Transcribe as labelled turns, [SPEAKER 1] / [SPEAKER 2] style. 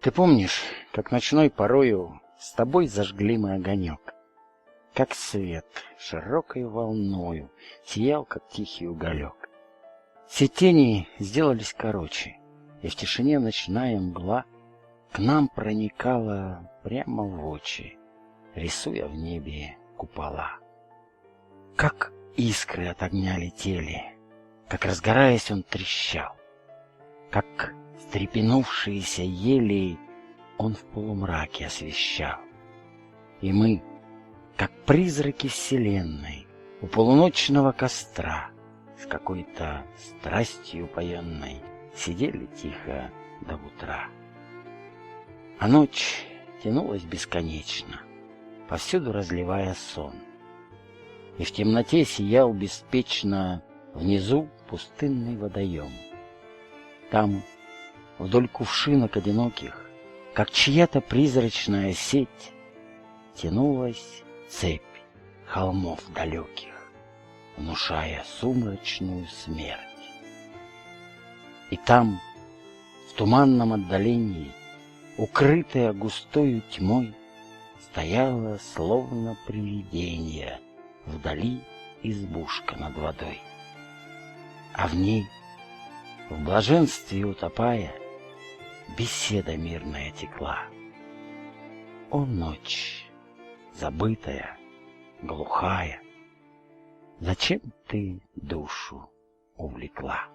[SPEAKER 1] Ты помнишь, как ночной порою с тобой зажгли мы огонек? Как свет широкой волною сиял, как тихий уголек. Все тени сделались короче, и в тишине ночная мгла к нам проникала прямо в очи, рисуя в небе купола. Как искры от огня летели, как, разгораясь, он трещал, как встрепенувшиеся ели он в полумраке освещал. И мы, как призраки вселенной, у полуночного костра, с какой-то страстью упоенной, сидели тихо до утра. А ночь тянулась бесконечно, повсюду разливая сон. И в темноте сиял беспечно внизу пустынный водоем. Там, вдоль кувшинок одиноких, как чья-то призрачная сеть, тянулась цепь холмов далеких, внушая сумрачную смерть. И там, в туманном отдалении, укрытая густою тьмой, стояла, словно привидение, вдали избушка над водой. А в ней, в блаженстве утопая, беседа мирная текла. О, ночь, забытая, глухая, зачем ты душу увлекла?